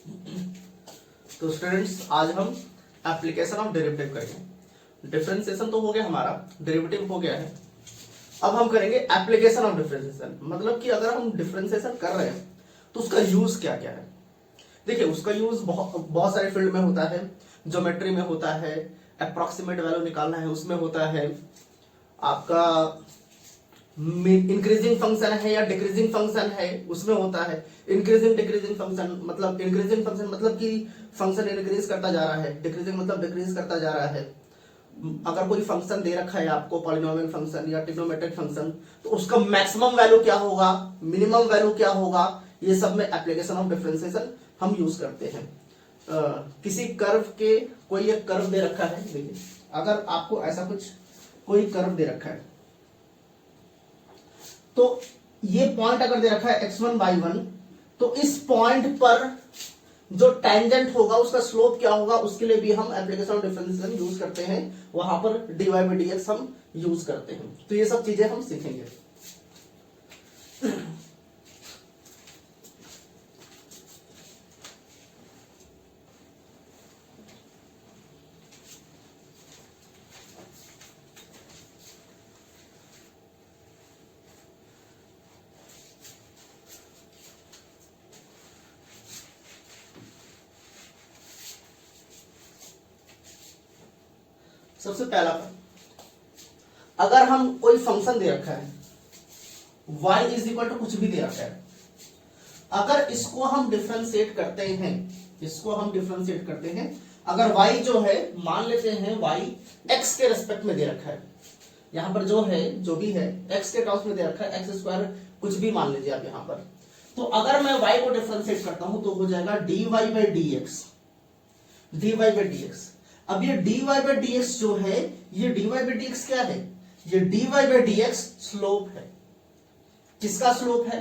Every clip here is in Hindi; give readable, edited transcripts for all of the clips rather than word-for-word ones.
तो स्टूडेंट्स आज हम एप्लीकेशन ऑफ डेरिवेटिव करेंगे। डिफरेंशिएशन तो हो गया हमारा, डेरिवेटिव हो गया है। अब हम करेंगे एप्लीकेशन ऑफ डिफरेंशिएशन, मतलब कि अगर हम डिफरेंशिएशन कर रहे हैं तो उसका यूज क्या क्या है। देखिए उसका यूज बहुत सारे फील्ड में होता है। ज्योमेट्री में होता है, अप्रोक्सीमेट वैल्यू निकालना है उसमें होता है, आपका इंक्रीजिंग फंक्शन है या डिक्रीजिंग फंक्शन है उसमें होता है। इंक्रीजिंग डिक्रीजिंग फंक्शन मतलब इंक्रीजिंग फंक्शन मतलब कि फंक्शन इंक्रीज करता जा रहा है, डिक्रीजिंग मतलब डिक्रीज करता जा रहा है। अगर कोई फंक्शन दे रखा है आपको, पॉलिनोमियल फंक्शन या ट्रिग्नोमेट्रिक फंक्शन, तो उसका मैक्सिमम वैल्यू क्या होगा, मिनिमम वैल्यू क्या होगा, ये सब में एप्लीकेशन ऑफ डिफरेंशिएशन हम यूज करते हैं। किसी कर्व के कोई एक कर्व दे रखा है, देखिए अगर आपको ऐसा कुछ कोई कर्व दे रखा है तो ये पॉइंट अगर दे रखा है x1 y1, तो इस पॉइंट पर जो टेंजेंट होगा उसका स्लोप क्या होगा, उसके लिए भी हम एप्लीकेशन ऑफ डिफरेंशिएशन यूज करते हैं। वहां पर dy by dx हम यूज करते हैं। तो ये सब चीजें हम सीखेंगे। सबसे पहला अगर हम कोई फंक्शन दे रखा है y इज इक्वल टू कुछ भी दे रखा है, अगर इसको हम डिफरेंशिएट करते हैं, अगर y जो है मान लेते हैं y x के रेस्पेक्ट में दे रखा है, यहां पर जो है जो भी है x के टर्म्स में दे रखा है, x स्क्वायर कुछ भी मान लीजिए आप यहां पर। तो अगर मैं y को डिफरेंशिएट करता हूं तो हो जाएगा dy by dx। अब ये dy by dx जो है, ये dy by dx क्या है, ये dy by dx स्लोप है। किसका स्लोप है,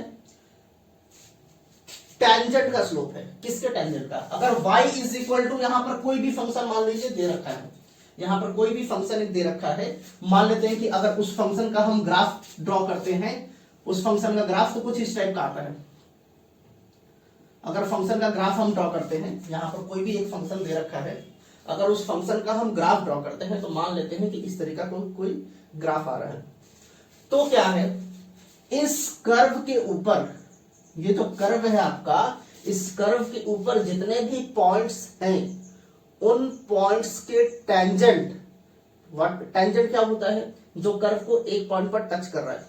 टेंजेंट का स्लोप है। किसके टेंजेंट का, अगर y इज इक्वल टू यहां पर कोई भी फंक्शन मान लीजिए दे रखा है, यहां पर कोई भी फंक्शन दे रखा है, मान लेते हैं कि अगर उस फंक्शन का हम ग्राफ ड्रॉ करते हैं, उस फंक्शन का ग्राफ तो कुछ इस टाइप का आता है। अगर फंक्शन का ग्राफ हम ड्रॉ करते हैं, यहां पर कोई भी एक फंक्शन दे रखा है, अगर उस फंक्शन का हम ग्राफ ड्रॉ करते हैं तो मान लेते हैं कि इस तरीका कोई ग्राफ आ रहा है। तो क्या है, इस कर्व के ऊपर, ये जो कर्व है आपका, इस कर्व के ऊपर जितने भी पॉइंट्स हैं उन पॉइंट्स के टेंजेंट, टेंजेंट क्या होता है, जो कर्व को एक पॉइंट पर टच कर रहा है,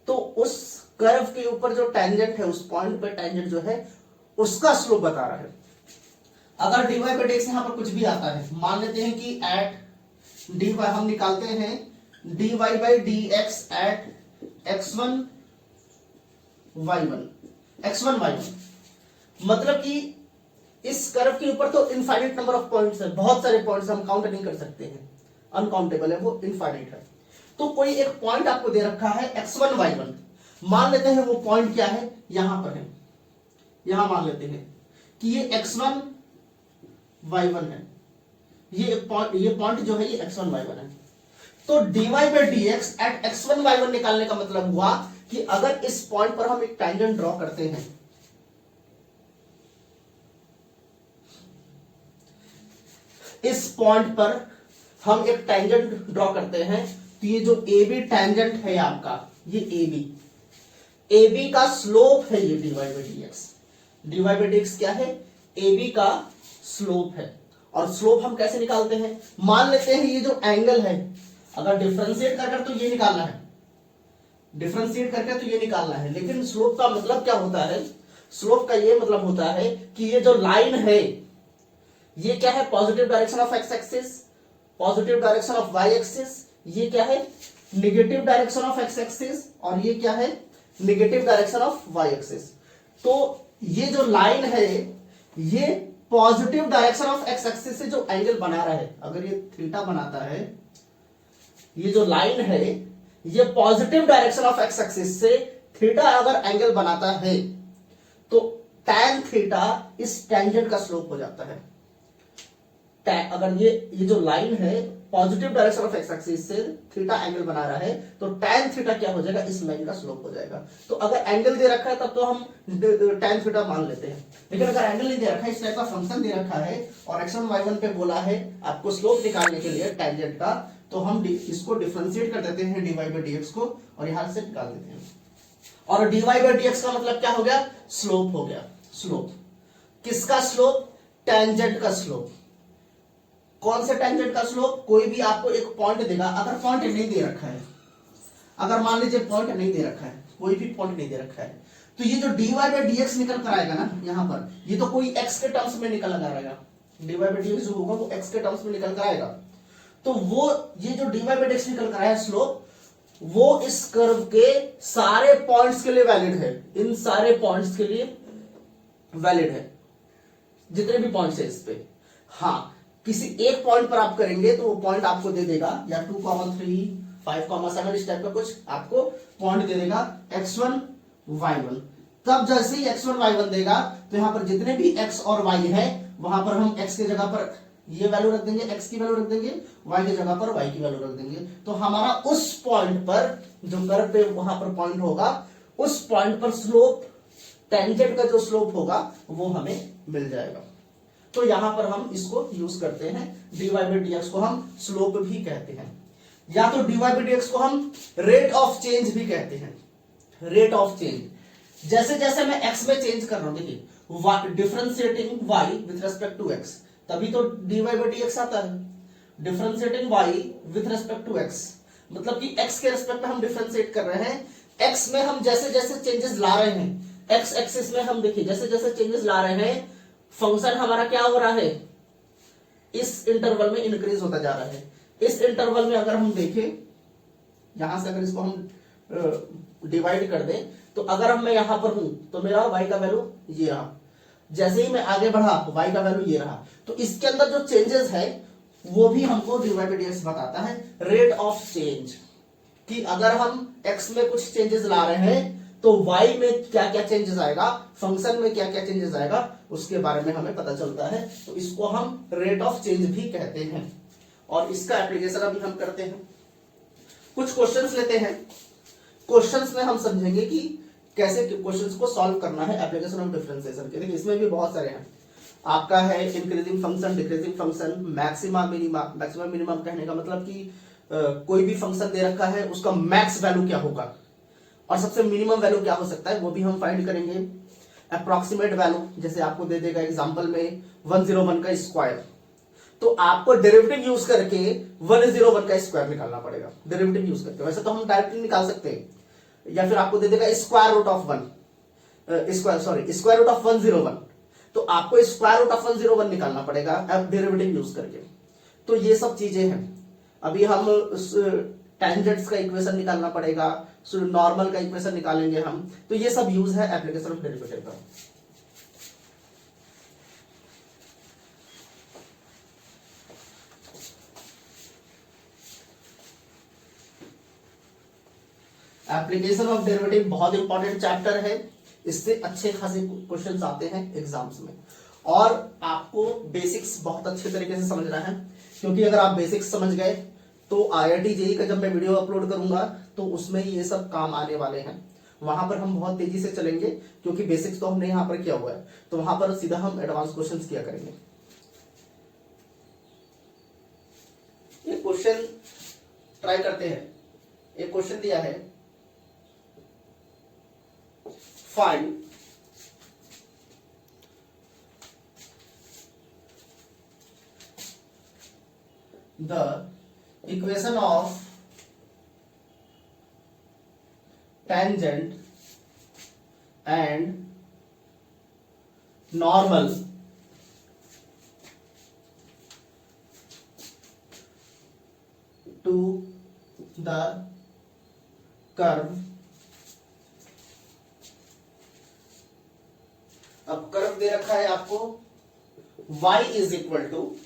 तो उस कर्व के ऊपर जो टेंजेंट है, उस पॉइंट पर टेंजेंट जो है उसका स्लोप बता रहा है। अगर dy by dx यहां पर कुछ भी आता है, मान लेते हैं कि एट dy हम निकालते हैं dy by dx eight x1 y1, मतलब कि इस कर्व के ऊपर तो इनफाइनाइट नंबर ऑफ पॉइंट्स है, बहुत सारे पॉइंट्स हम काउंट नहीं कर सकते हैं, अनकाउंटेबल है, वो इनफाइनाइट है। तो कोई एक पॉइंट आपको दे रखा है x1 y1, मान लेते हैं वो पॉइंट क्या है, यहां पर है, यहां मान लेते हैं कि ये x1 y1 है, ये पॉइंट जो है ये x1 y1 है। तो dy by dx eight x1 y1 निकालने का मतलब हुआ कि अगर इस पॉइंट पर हम एक टेंजेंट ड्रॉ करते हैं, इस पॉइंट पर हम एक टेंजेंट ड्रॉ करते हैं, तो ये जो AB टेंजेंट है आपका, ये AB का स्लोप है, ये dy by dx। dy by dx क्या है, AB का स्लोप है। और स्लोप हम कैसे निकालते हैं, मान लेते हैं ये जो एंगल है, अगर डिफरेंशिएट करके तो ये निकालना है, लेकिन स्लोप का मतलब क्या होता है, स्लोप का ये मतलब होता है कि ये जो लाइन है ये क्या है, positive direction of x axis, positive direction of y axis, ये क्या है, negative direction of x axis, और ये क्या है, negative direction of y axis. तो ये जो लाइन है ये positive direction of x axis से जो एंगल बना रहा है, अगर ये थीटा बनाता है, ये जो लाइन है ये positive direction of x axis से थीटा अगर एंगल बनाता है तो tan थीटा इस टेंजेंट का स्लोप हो जाता है। अगर ये जो लाइन है positive direction of x axis से थीटा एंगल बना रहा है, तो tan थीटा क्या हो जाएगा, इस लाइन का स्लोप हो जाएगा। तो अगर एंगल दे रखा है तब तो हम tan थीटा मान लेते हैं, लेकिन अगर एंगल नहीं दे रखा है, इस टाइप का फंक्शन दे रखा है और x1 y1 पे बोला है आपको स्लोप निकालने के लिए टेंजेंट का, तो हम इसको डिफरेंशिएट कर देते हैं dy by dx को और यहां से निकाल देते हैं। और dy by dx का मतलब क्या हो गया, स्लोप हो गया। स्लोप किसका स्लोप, टेंजेंट का स्लोप। कौन से टेंजेंट का स्लोप, कोई भी आपको एक पॉइंट देगा, अगर पॉइंट नहीं दे रखा है, अगर मान लीजिए पॉइंट नहीं दे रखा है, कोई भी पॉइंट नहीं दे रखा है, तो ये जो dy by dx निकल कर आएगा ना यहां पर, ये तो कोई x के टर्म्स में निकल कर आएगा, dy by dx जो होगा वो x के टर्म्स में निकल कर आएगा। तो वो ये जो dy by dx निकल कर आया स्लोप, वो इस कर्व के सारे पॉइंट्स के लिए वैलिड है, इन सारे पॉइंट्स के लिए वैलिड है, जितने भी पॉइंट्स है इस पे। हाँ, किसी एक पॉइंट पर आप करेंगे तो वो पॉइंट आपको दे देगा या 2, 3, 5, 7 इस टाइप का कुछ आपको पॉइंट दे देगा x1 y1। तब जैसे ही x1 y1 देगा तो यहां पर जितने भी x और y है वहां पर हम x की जगह पर ये वैल्यू रख देंगे, x की वैल्यू रख देंगे, y की जगह पर y की वैल्यू रख देंगे। तो हमारा उस पॉइंट पर जो कर्व पे वहां पर पॉइंट होगा, उस पॉइंट पर स्लोप, टेंजेंट का जो स्लोप होगा वो हमें मिल जाएगा। तो यहां पर हम इसको यूज करते हैं, dy by dx को हम स्लोप भी कहते हैं, या तो dy by dx को हम रेट ऑफ चेंज भी कहते हैं। रेट ऑफ चेंज, जैसे जैसे मैं x में चेंज कर रहा हूं, देखिए differentiating y with respect to x, तभी तो dy by dx आता है। Differentiating y with respect to x, मतलब कि x के रेस्पेक्ट में हम डिफरेंशिएट कर रहे हैं, x में हम जैसे जैसे चेंजेस ला रहे हैं, x एक्सिस में हम देखिए जैसे जैसे चेंजेस ला रहे हैं, फंक्शन हमारा क्या हो रहा है, इस इंटरवल में इंक्रीज होता जा रहा है। इस इंटरवल में अगर हम देखें, यहां से अगर इसको हम डिवाइड कर दें, तो अगर मैं यहां पर हूं तो मेरा y का वैल्यू ये रहा, जैसे ही मैं आगे बढ़ा y का वैल्यू ये रहा। तो इसके अंदर जो चेंजेस है वो भी हमको dy by dx बताता है, रेट ऑफ चेंज, कि अगर हम x में कुछ चेंजेस ला रहे हैं तो y में क्या क्या चेंजेस आएगा, फंक्शन में क्या क्या चेंजेस आएगा, उसके बारे में हमें पता चलता है। तो इसको हम रेट ऑफ चेंज भी कहते हैं और इसका एप्लीकेशन अभी हम करते हैं। कुछ क्वेश्चंस लेते हैं, क्वेश्चंस में हम समझेंगे कि कैसे क्वेश्चंस को सॉल्व करना है एप्लीकेशन ऑफ डिफरेंशिएशन के। देखिए इसमें भी बहुत सारे हैं, आपका है increasing function, decreasing function, maxima minima. Maximum minimum कहने का मतलब कि कोई भी फंक्शन दे रखा है उसका मैक्स वैल्यू क्या होगा और सबसे मिनिमम वैल्यू क्या हो सकता है, वो भी हम फाइंड करेंगे। अप्रोक्सीमेट वैल्यू, जैसे आपको दे देगा एग्जांपल में 101 का स्क्वायर, तो आपको डेरिवेटिव यूज करके 101 का स्क्वायर निकालना पड़ेगा, डेरिवेटिव यूज करके। वैसे तो हम डायरेक्टली निकाल सकते हैं, या फिर आपको दे देगा स्क्वायर रूट ऑफ 101, तो आपको स्क्वायर रूट ऑफ 101 निकालना पड़ेगा डेरिवेटिव यूज करके। तो ये सब चीजें हैं। अभी हम टेंजेंट्स का इक्वेशन निकालना पड़ेगा, नॉर्मल का इक्वेशन निकालेंगे हम। तो ये सब यूज है एप्लीकेशन ऑफ डेरिवेटिव का। एप्लीकेशन ऑफ डेरिवेटिव बहुत इंपॉर्टेंट चैप्टर है, इससे अच्छे खासे क्वेश्चंस आते हैं एग्जाम्स में। और आपको बेसिक्स बहुत अच्छे तरीके से समझना है, क्योंकि अगर आप बेसिक्स समझ गए तो IIT JEE का जब मैं वीडियो अपलोड करूंगा तो उसमें ये सब काम आने वाले हैं। वहां पर हम बहुत तेजी से चलेंगे, क्योंकि बेसिक्स तो हमने यहाँ पर किया हुआ है, तो वहां पर सीधा हम एडवांस क्वेश्चंस किया करेंगे। एक क्वेश्चन ट्राई करते हैं। एक क्वेश्चन दिया है, find the equation of tangent and normal to the curve। अब कर्व दे रखा है आपको, y is equal to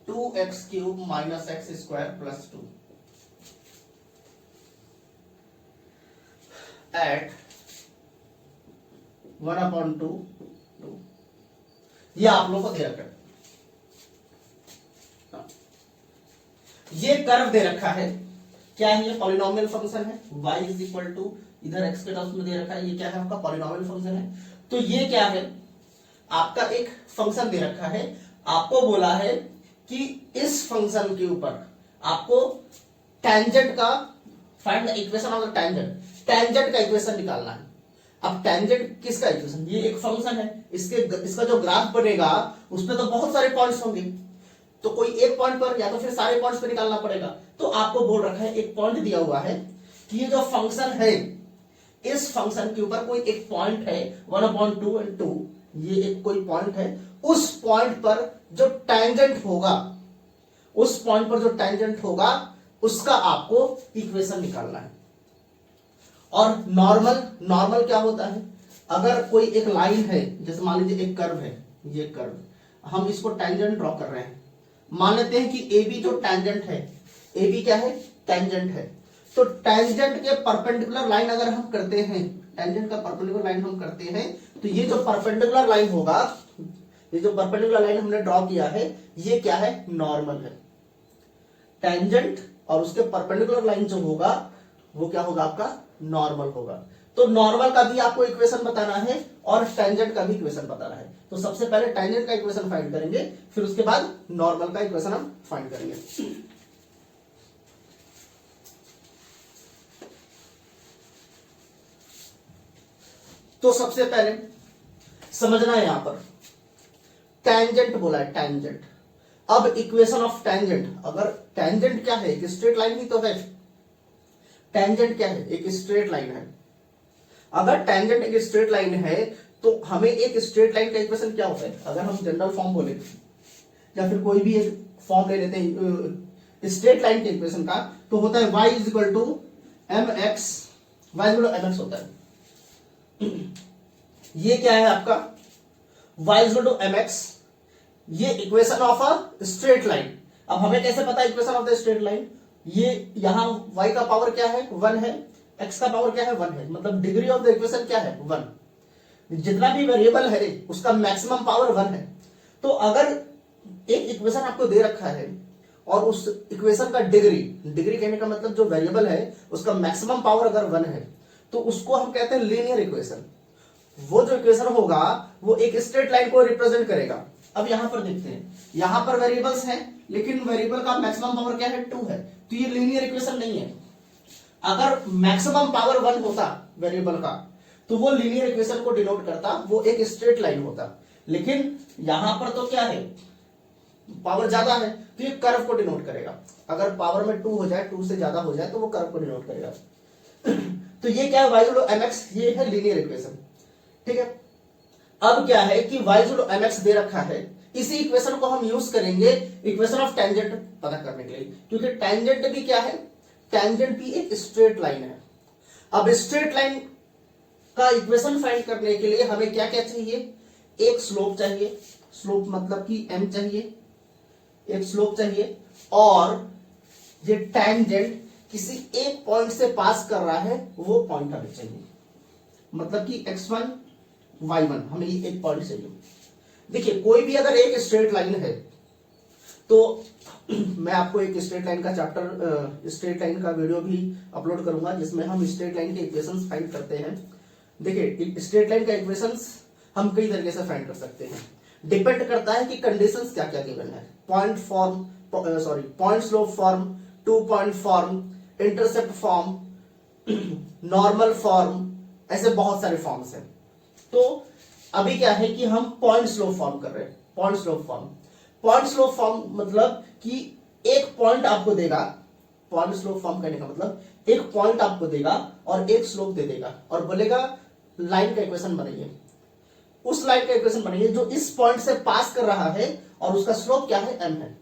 2x cube minus x square plus 2 at 1/2 2। ये आप लोगों को दे रखा है, ये कर्व दे रखा है, क्या है ये पॉलिनोमियल फंक्शन है, y इज इक्वल टू इधर x के टर्म्स में दे रखा है, ये क्या है आपका पॉलिनोमियल फंक्शन है। तो ये क्या है आपका एक फंक्शन दे रखा है, आपको बोला है कि इस फंक्शन के ऊपर आपको टेंजेंट का find the equation of the tangent, tangent का इक्वेशन निकालना है। अब टेंजेंट किसका इक्वेशन, ये एक फंक्शन है, इसका जो ग्राफ बनेगा उसमें तो बहुत सारे पॉइंट्स होंगे, तो कोई एक पॉइंट पर या तो फिर सारे पॉइंट्स पर निकालना पड़ेगा। तो आपको बोल रखा है, एक पॉइंट दिया हुआ है कि ये जो फंक्शन है, इस फंक्शन के ऊपर कोई एक पॉइंट है 1/2 and 2, ये एक कोई पॉइंट है, उस पॉइंट पर जो टेंजेंट होगा, उस पॉइंट पर जो टेंजेंट होगा उसका आपको इक्वेशन निकालना है। और नॉर्मल क्या होता है, अगर कोई एक लाइन है, जैसे मान लीजिए एक कर्व है, ये कर्व हम इसको टेंजेंट ड्रॉ कर रहे हैं, मान लेते हैं कि AB जो टेंजेंट है, AB क्या है टेंजेंट है, तो टेंजेंट के परपेंडिकुलर लाइन अगर हम करते हैं, टेंजेंट का परपेंडिकुलर लाइन हम करते हैं, तो ये जो परपेंडिकुलर लाइन होगा, ये जो परपेंडिकुलर लाइन हमने ड्रॉ किया है, ये क्या है नॉर्मल है। टेंजेंट और उसके परपेंडिकुलर लाइन जो होगा वो क्या होगा आपका नॉर्मल होगा। तो नॉर्मल का भी आपको इक्वेशन बताना है और टेंजेंट का भी इक्वेशन बताना है। तो सबसे पहले टेंजेंट का इक्वेशन फाइंड करेंगे, फिर उसके बाद नॉर्मल का इक्वेशन हम फाइंड करेंगे। तो सबसे पहले समझना है यहां पर टेंजेंट बोला है, टेंजेंट। अब इक्वेशन ऑफ टेंजेंट, अगर टेंजेंट क्या है, एक स्ट्रेट लाइन ही तो है, टेंजेंट क्या है एक स्ट्रेट लाइन है। अगर टेंजेंट एक स्ट्रेट लाइन है तो हमें एक स्ट्रेट लाइन का इक्वेशन क्या होता है, अगर हम जनरल फॉर्म बोले या फिर कोई भी एक फॉर्म ले लेते हैं स्ट्रेट लाइन के इक्वेशन का, तो होता है y is equal to mx, y is equal to mx होता है। ये क्या है आपका y is equal to mx, ये equation of a straight line. अब हमें कैसे पता है equation of the straight line, ये यहां y का पावर क्या है 1 है, x का पावर क्या है 1 है, मतलब डिग्री ऑफ द इक्वेशन क्या है 1, जितना भी वेरिएबल है उसका मैक्सिमम पावर 1 है। तो अगर एक इक्वेशन आपको दे रखा है और उस इक्वेशन का डिग्री कहने का मतलब जो वेरिएबल है उसका मैक्सिमम पावर अगर 1 है, तो उसको हम कहते हैं लीनियर इक्वेशन। वो जो इक्वेशन होगा वो एक स्ट्रेट लाइन को रिप्रेजेंट करेगा। अब यहां पर देखते हैं, यहां पर वेरिएबल्स हैं लेकिन वेरिएबल का मैक्सिमम पावर क्या है 2 है, तो ये लीनियर इक्वेशन नहीं है। अगर मैक्सिमम पावर 1 होता वेरिएबल का तो वो लीनियर इक्वेशन को डिनोट करता, वो एक स्ट्रेट लाइन होता। लेकिन यहां पर तो क्या है पावर ज्यादा है तो ये कर्व को डिनोट करेगा। अगर पावर में 2 हो जाए, 2 से ज्यादा हो जाए तो वो कर्व को डिनोट करेगा। तो ये क्या है y इक्वल टू mx, ये है लीनियर इक्वेशन, ठीक है। अब क्या है कि y इक्वल टू mx दे रखा है, इसी इक्वेशन को हम यूज करेंगे इक्वेशन ऑफ टेंजेंट पता करने के लिए, क्योंकि टेंजेंट भी क्या है, टेंजेंट भी एक स्ट्रेट लाइन है। अब स्ट्रेट लाइन का इक्वेशन फाइंड करने के लिए हमें क्या क्या चाहिए, एक स्लोप चाहिए, स्लोप मतलब कि m चाहिए, एक स्लोप चाहिए, और ये टेंजेंट किसी एक पॉइंट से पास कर रहा है वो पॉइंट हमें चाहिए, मतलब कि x1 y1 हमें ये एक पॉइंट चाहिए। देखिए कोई भी अगर एक स्ट्रेट लाइन है तो मैं आपको एक स्ट्रेट लाइन का चैप्टर, स्ट्रेट लाइन का वीडियो भी अपलोड करूंगा जिसमें हम स्ट्रेट लाइन के इक्वेशंस फाइंड करते हैं। देखिए स्ट्रेट लाइन का इक्वेशंस हम कई तरीके से फाइंड कर सकते हैं, डिपेंड करता है कि कंडीशंस क्या क्या गिवन है। Point form, point slope form, 2 point form, intercept form, normal form, ऐसे बहुत सारे फॉर्म्स हैं। तो अभी क्या है कि हम पॉइंट स्लोप फॉर्म कर रहे हैं। Point slope form, point slope form मतलब कि एक पॉइंट आपको देगा, पॉइंट स्लोप फॉर्म करने का मतलब एक पॉइंट आपको देगा और एक स्लोप दे देगा और बोलेगा लाइन का इक्वेशन बनाइए। उस लाइन का इक्वेशन बनाइए जो इस पॉइंट से पास कर रहा है और उसका स्लोप क्या है m है।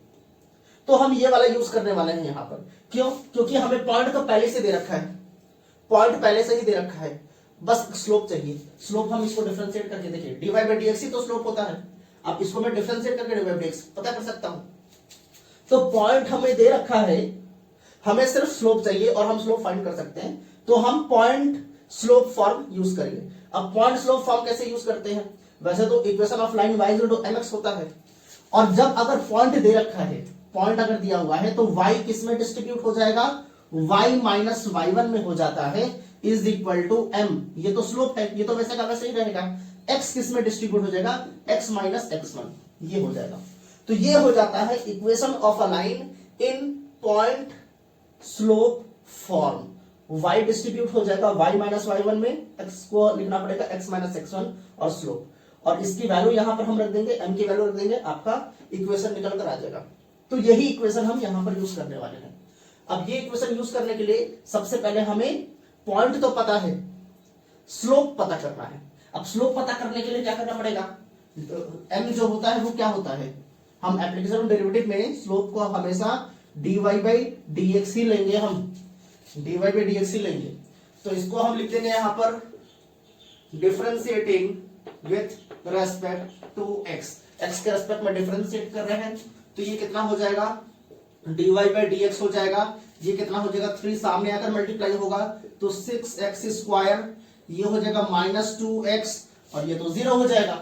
तो हम ये वाला यूज करने वाले हैं यहां पर। क्यों? क्योंकि हमें पॉइंट तो पहले से दे रखा है, पॉइंट पहले से ही दे रखा है, बस स्लोप चाहिए। स्लोप हम इसको डिफरेंशिएट करके देखिए, dy बाई dx ही तो स्लोप होता है। अब इसको मैं डिफरेंशिएट करके dy बाई dx पता कर सकता हूं। तो पॉइंट हमें दे रखा है, हमें सिर्फ स्लोप चाहिए और हम स्लोप फाइंड कर सकते हैं। तो हम पॉइंट स्लोप फॉर्म यूज करेंगे। अब पॉइंट स्लोप फॉर्म कैसे यूज करते हैं, वैसे तो equation of line y equal to mx होता है। और जब अगर पॉइंट दे रखा है, पॉइंट अगर दिया हुआ है तो y किस में डिस्ट्रीब्यूट हो जाएगा, y माइनस y1 में हो जाता है, इज इक्वल टू m। ये तो स्लोप है, ये तो वैसे का वैसे ही रहेगा। x किस में डिस्ट्रीब्यूट हो जाएगा, x माइनस x1, ये हो जाएगा। तो ये हो जाता है equation of a line in point slope form. y distribute हो जाएगा y माइनस y1 में, x को लिखना पड़ेगा x माइनस x1 और स्लोप, और इसकी वैल्यू यहां पर हम रख देंगे, m की वैल्यू रख देंगे, आपका इक्वेशन निकल कर आ जाएगा। तो यही इक्वेशन हम यहां पर यूज करने वाले हैं। अब ये इक्वेशन यूज करने के लिए सबसे पहले हमें पॉइंट तो पता है, स्लोप पता करना है। अब स्लोप पता करने के लिए क्या करना पड़ेगा, m जो होता है वो क्या होता है, हम एप्लीकेशन ऑफ डेरिवेटिव में स्लोप को हमेशा dy by dx ही लेंगे, हम dy by dx ही लेंगे। तो इसको हम लिख देंगे यहां पर differentiating with respect to x, x के रेस्पेक्ट में डिफरेंशिएट कर रहे हैं, तो ये कितना हो जाएगा, dy by dx हो जाएगा। ये कितना हो जाएगा, 3 सामने आकर मल्टीप्लाई होगा तो 6x स्क्वायर, ये हो जाएगा माइनस 2x, और ये तो 0 हो जाएगा।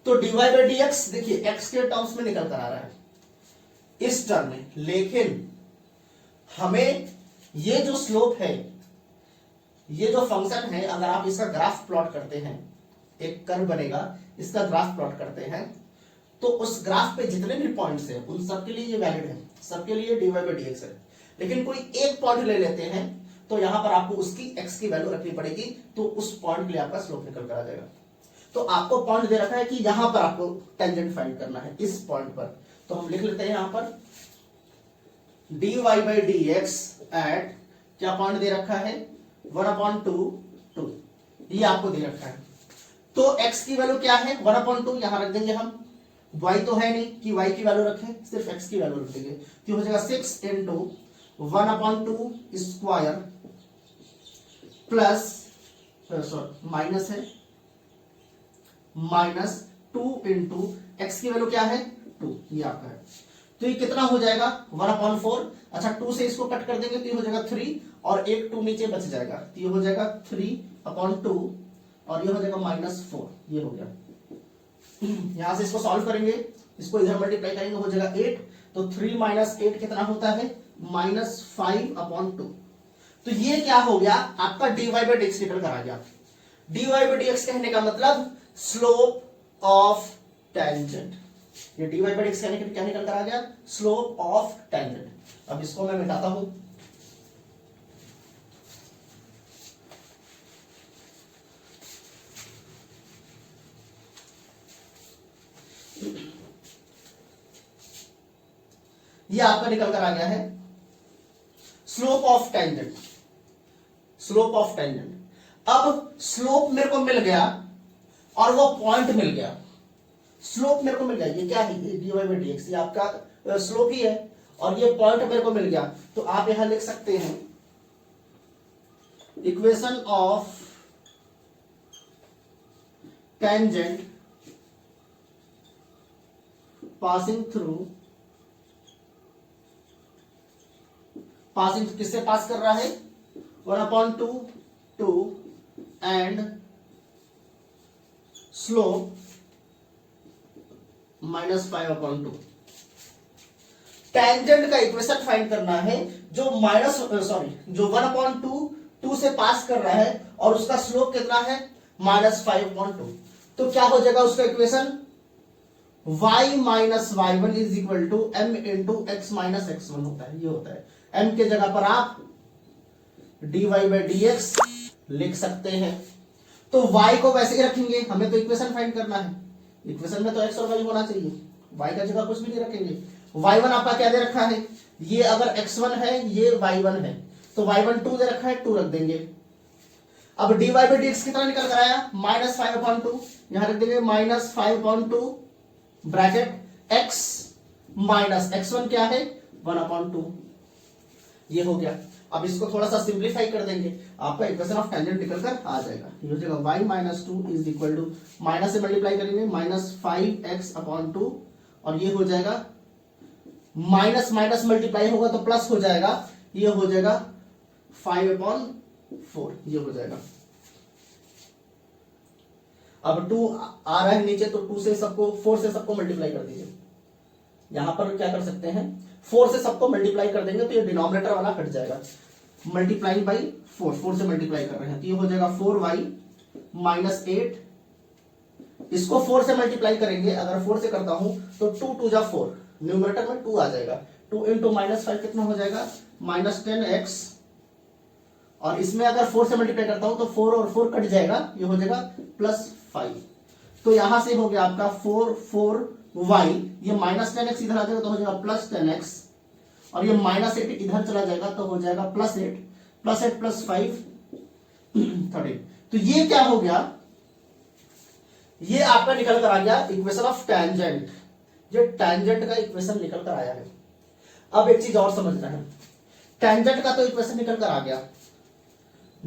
तो dy by dx देखिए x के टर्म्स में निकल कर आ रहा है इस टर्म में, लेकिन हमें ये जो स्लोप है, ये जो फंक्शन है, अगर आप इसका ग्राफ प्लॉट करते हैं, एक कर्व बनेगा, इसका ग्राफ प्लॉट करते हैं, तो उस ग्राफ पे जितने भी पॉइंट्स हैं उन सबके लिए ये वैलिड है, सबके लिए dy by dx है। लेकिन कोई एक पॉइंट ले लेते हैं तो यहां पर आपको उसकी x की वैल्यू रखनी पड़ेगी, तो उस पॉइंट के लिए आपका स्लोप निकल कर आ जाएगा। तो आपको पॉइंट दे रखा है कि यहां पर आपको टेंजेंट फाइंड करना है इस पॉइंट पर, तो हम लिख लेते हैं यहां पर dy by dx एट, क्या पॉइंट दे रखा है, 1/2, ये आपको दे रखा है। तो x की वैल्यू क्या है, 1/2 यहां रख देंगे हम, y तो है नहीं कि y की वैल्यू रखें, सिर्फ x की वैल्यू रख देंगे, तो हो जाएगा 6 into 1/2 square plus, sorry minus है, माइनस 2 इंटू x की वैल्यू क्या है 2, ये आपका है। तो ये कितना हो जाएगा 1/4, अच्छा 2 से इसको कट कर देंगे तो ये हो जाएगा 3, और एक 2 नीचे बच जाएगा, तो ये हो जाएगा 3/2, और ये हो जाएगा -4, ये हो गया। यहां से इसको सॉल्व करेंगे, इसको इधर मल्टीप्लाई करेंगे, हो जाएगा 8, तो 3 - 8 कितना होता है, -5/2। तो ये क्या हो गया, आपका dy by dx निकल कर आ गया। dy by dx कहने का मतलब स्लोप ऑफ टेंजेंट, ये dy by dx कहने के क्या निकल कर आ गया, स्लोप ऑफ टेंजेंट। अब इसको मैं मिटाता हूं, ये आपका निकल कर आ गया है slope of tangent, slope of tangent. अब स्लोप मेरे को मिल गया और वो पॉइंट मिल गया, स्लोप मेरे को मिल गया, ये क्या है, ये dy by dx, ये आपका स्लोप ही है, और ये पॉइंट मेरे को मिल गया। तो आप यहां लिख सकते हैं equation of tangent passing through, passing किससे पास कर रहा है, 1/2 एंड स्लोप -5/2। टेंजेंट का इक्वेशन फाइंड करना है जो जो 1/2 से पास कर रहा है, और उसका स्लोप कितना है -5/2। तो क्या हो जाएगा उसका equation, y minus y1 is equal to m into x minus x1 होता है, ये होता है। m के जगह पर आप dy by dx लिख सकते हैं। तो y को वैसे ही रखेंगे, हमें तो इक्वेशन फाइंड करना है, इक्वेशन में तो x और y होना चाहिए, y का जगह कुछ भी नहीं रखेंगे। y1 आपका क्या दे रखा है, ये अगर x1 है, ये y1 है, तो y1 2 दे रखा है, 2 रख देंगे। अब dy by dx कितना निकल कर आया, -5/2, यहां रख देंगे -5/2 ब्रैकेट x माइनस x1 क्या है 1/2, ये हो गया। अब इसको थोड़ा सा सिंप्लीफाई कर देंगे, आपका इक्वेशन ऑफ टेंजेंट निकल कर आ जाएगा, ये हो जाएगा y - 2 is equal to, minus से मल्टीप्लाई करेंगे -5x/2, और ये हो जाएगा माइनस माइनस मल्टीप्लाई होगा तो प्लस हो जाएगा, ये हो जाएगा 5/4, ये हो जाएगा। अब 2 आ रहा है नीचे, तो 2 से सबको 4 से सबको मल्टीप्लाई कर दीजिए। यहां पर क्या कर सकते हैं, 4 से सबको मल्टीप्लाई कर देंगे तो ये डिनोमिनेटर वाला कट जाएगा। मल्टीप्लाई बाई 4, 4 से मल्टीप्लाई कर रहे हैं तो ये हो जाएगा 4y माइनस 8। इसको 4 से मल्टीप्लाई करेंगे, अगर 4 से करता हूं तो 2 2 जा 4, न्यूमरेटर में 2 आ जाएगा। 2 इंटू माइनस 5 कितना हो जाएगा, माइनस 10x। और इसमें अगर 4 से मल्टीप्लाई करता हूं तो 4 और 4 कट जाएगा, ये हो जाएगा प्लस 5। तो यहां से हो गया आपका 4y, ये माइनस 10x इधर आ जाएगा तो हो जाएगा प्लस 10x, और ये माइनस 8 इधर चला जाएगा तो हो जाएगा प्लस 8, प्लस 8 प्लस 5 13। तो ये क्या हो गया, ये आपका निकल कर आ गया इक्वेशन ऑफ टेंजेंट। ये टेंजेंट का इक्वेशन निकल कर आया है। अब एक चीज और समझना है, टेंजेंट का तो इक्वेशन निकल कर आ गया,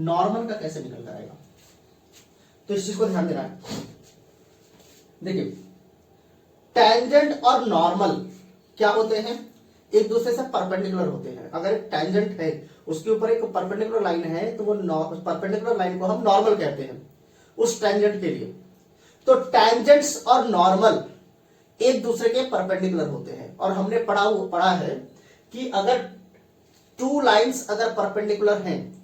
नॉर्मल का कैसे निकल कर आएगा, तो इस चीज को ध्यान देना है। देखिए टेंजेंट और नॉर्मल क्या होते हैं, एक दूसरे से परपेंडिकुलर होते हैं। अगर एक टेंजेंट है उसके ऊपर एक परपेंडिकुलर लाइन है तो वो परपेंडिकुलर लाइन को हम नॉर्मल कहते हैं उस टेंजेंट के लिए। तो टेंजेंट्स और नॉर्मल एक दूसरे के परपेंडिकुलर होते हैं, और हमने पढ़ा है कि अगर 2 लाइंस अगर परपेंडिकुलर हैं,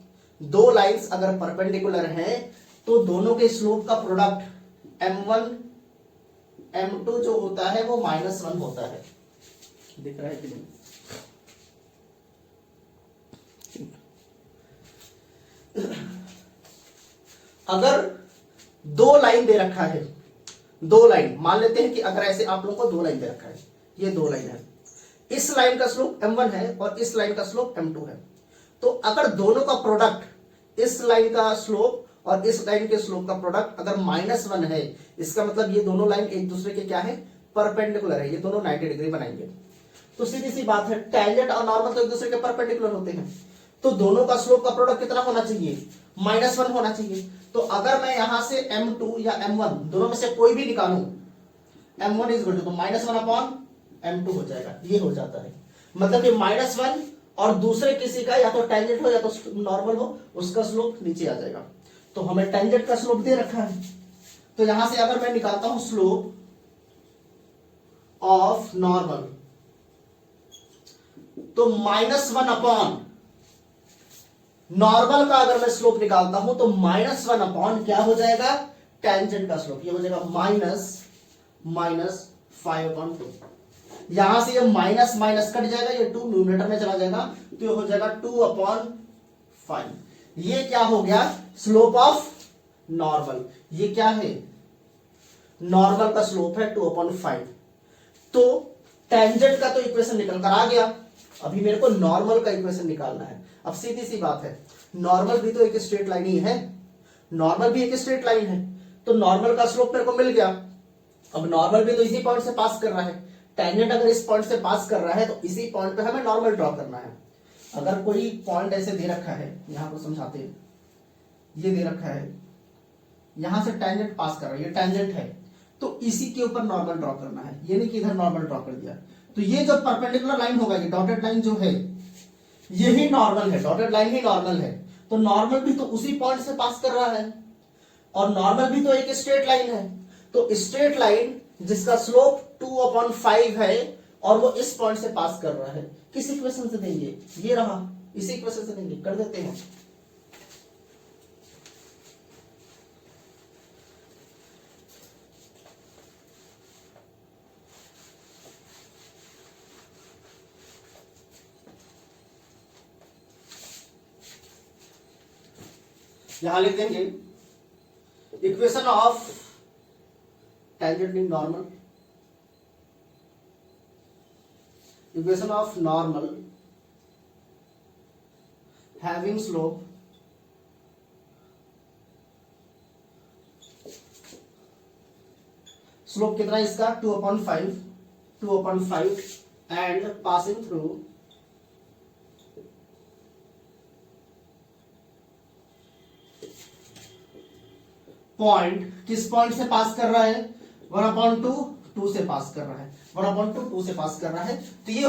2 लाइंस अगर परपेंडिकुलर हैं तो दोनों के स्लोप का प्रोडक्ट m1 m2 जो होता है वो -1 होता है। दिख रहा है कि नहीं, अगर 2 लाइन दे रखा है, 2 लाइन मान लेते हैं कि अगर ऐसे आप लोगों को 2 लाइन दे रखा है, ये 2 लाइन है, इस लाइन का स्लोप m1 है और इस लाइन का स्लोप m2 है। तो अगर दोनों का प्रोडक्ट, इस लाइन का स्लोप और इस लाइन के स्लोप का प्रोडक्ट अगर -1 है, इसका मतलब ये दोनों लाइन एक दूसरे के क्या है, परपेंडिकुलर है, ये दोनों 90 डिग्री बनाएंगे। तो सीधी सी बात है, टेंजेंट और नॉर्मल तो एक दूसरे के परपेंडिकुलर होते हैं, तो दोनों का स्लोप का प्रोडक्ट कितना होना चाहिए, -1 होना चाहिए। तो अगर मैं यहां से m2 या m1 दोनों में से कोई भी निकालूं, m1 is equal to -1 upon m2 हो जाएगा, ये हो जाता है। मतलब कि -1 और दूसरे किसी का या तो टेंजेंट हो या तो नॉर्मल हो, उसका स्लोप नीचे आ जाएगा। तो हमें टेंजेंट का स्लोप दे रखा है, तो यहां से अगर मैं निकालता हूं स्लोप ऑफ नॉर्मल, तो -1 अपॉन नॉर्मल का अगर मैं स्लोप निकालता हूं तो -1 अपॉन क्या हो जाएगा, टेंजेंट का स्लोप, ये हो जाएगा -5/2। यहां से ये माइनस माइनस कट जाएगा, ये 2 न्यूमरेटर में चला जाएगा तो ये हो जाएगा 2/5। ये क्या हो गया, स्लोप ऑफ नॉर्मल। ये क्या है, नॉर्मल का स्लोप है 2/5। तो टेंजेंट का तो इक्वेशन निकल कर आ गया, अभी मेरे को नॉर्मल का इक्वेशन निकालना है। अब सीधी सी बात है, नॉर्मल भी तो एक स्ट्रेट लाइन ही है, नॉर्मल भी एक स्ट्रेट लाइन है, तो नॉर्मल का स्लोप मेरे को मिल गया। अब नॉर्मल भी तो इसी पॉइंट से पास कर रहा है, टेंजेंट अगर इस पॉइंट से पास कर रहा है तो इसी पॉइंट पे हमें नॉर्मल ड्रॉ करना है। अगर कोई पॉइंट ऐसे दे रखा है, यहां पर समझाते हैं, ये दे रखा है, यहां से टेंजेंट पास कर रहा है, ये टेंजेंट है, तो इसी के ऊपर नॉर्मल ड्रॉ करना है, ये नहीं कि इधर नॉर्मल ड्रॉ कर दिया। तो ये जो परपेंडिकुलर लाइन होगा, ये डॉटेड लाइन जो है यही नॉर्मल है, डॉटेड लाइन ही नॉर्मल है। तो नॉर्मल भी तो उसी पॉइंट से पास कर रहा है, और नॉर्मल भी तो एक स्ट्रेट लाइन है। तो स्ट्रेट लाइन जिसका स्लोप 2/5 है और वो इस पॉइंट से पास कर रहा है, किस इक्वेशन से देंगे, ये रहा, इसी इक्वेशन से देंगे, कर देते हैं। यहां लिख देंगे equation of tangent in normal, equation of normal having slope slope कितना है इसका, 2/5 एंड पासिंग थ्रू पॉइंट, किस पॉइंट से पास कर रहा है, 1/2 से पास कर रहा है, 1/2 से पास कर रहा है। तो ये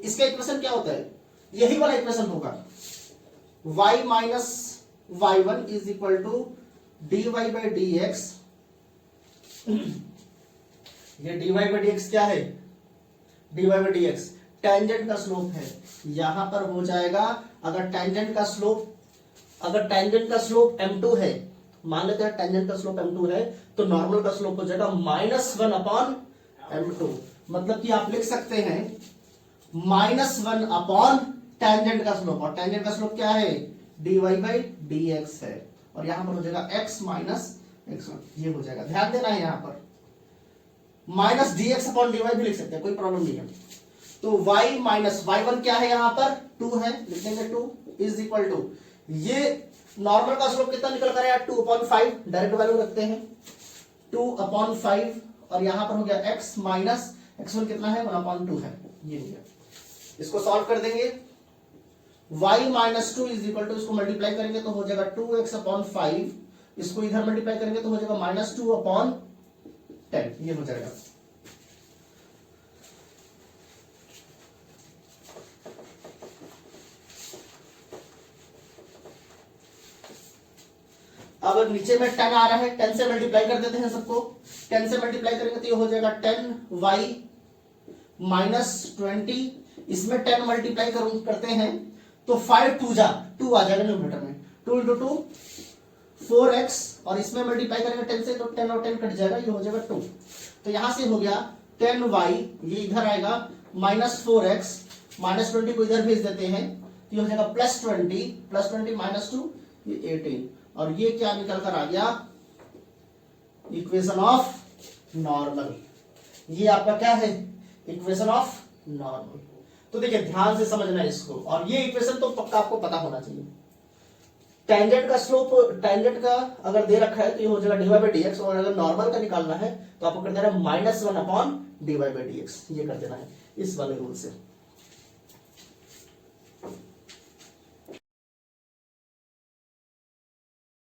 इसका इक्वेशन क्या होता है, यही वाला इक्वेशन होगा, y - y1 is equal to dy/dx ये dy बाई डी एक्स क्या है, dy by D x tangent का स्लोप है। यहां पर हो जाएगा, अगर टेंजेंट का स्लोप m2 है, मान लेते हैं टेंजेंट का स्लोप m2 है, तो नॉर्मल का स्लोप हो जाएगा -1 अपॉन m2। मतलब कि आप लिख सकते हैं -1 अपॉन टेंजेंट का स्लोप, और टेंजेंट का स्लोप क्या है, dy बाई डी एक्स है, और यहां पर हो जाएगा x माइनस x1, ये हो जाएगा। ध्यान देना है, यहां पर माइनस dx अपॉन dy भी लिख सकते हैं, कोई प्रॉब्लम नहीं है। तो y माइनस y1 क्या है, यहां पर 2 है, लिख देंगे 2 इज इक्वल टू, ये नॉर्मल का स्लोप कितना निकल कर आया 2/5, डायरेक्ट वैल्यू रखते हैं 2/5, और यहां पर हो गया x माइनस x1 कितना है 1/2 है, ये हो गया। इसको सॉल्व कर देंगे, y minus 2 is equal to, इसको मल्टीप्लाई करेंगे तो हो जाएगा 2x/5, इसको इधर मल्टीप्लाई करेंगे तो हो जाएगा -2/10, ये हो जाएगा। अब नीचे में 10 आ रहा है, 10 से मल्टीप्लाई कर देते हैं सबको, 10 से मल्टीप्लाई करेंगे तो ये हो जाएगा 10y माइनस 20, इसमें 10 मल्टीप्लाई करते हैं तो 5 2 जा 2 आ जाएगा न्यूमरेटर में, 2 इंटू 2 4x, और इसमें मल्टीप्लाई करेंगे 10 से तो 10 और 10 कट जाएगा, ये हो जाएगा 2। तो यहां से हो गया 10y, ये इधर आएगा -4x, -20 को इधर भेज देते हैं, तो ये हो जाएगा +20 -2 ये 18, और ये क्या निकल कर आ गया, इक्वेशन ऑफ नॉर्मल। ये आपका क्या है, इक्वेशन ऑफ नॉर्मल। तो देखिए ध्यान से समझना है इसको, और ये इक्वेशन तो पक्का आपको पता होना चाहिए। टेंजेंट का स्लोप, टेंजेंट का अगर दे रखा है तो ये हो जाएगा dy बाई डी एक्स, और अगर नॉर्मल का निकालना है तो आपको कर देना -1 upon dy by D x, ये कर देना है इस वाले रूल से।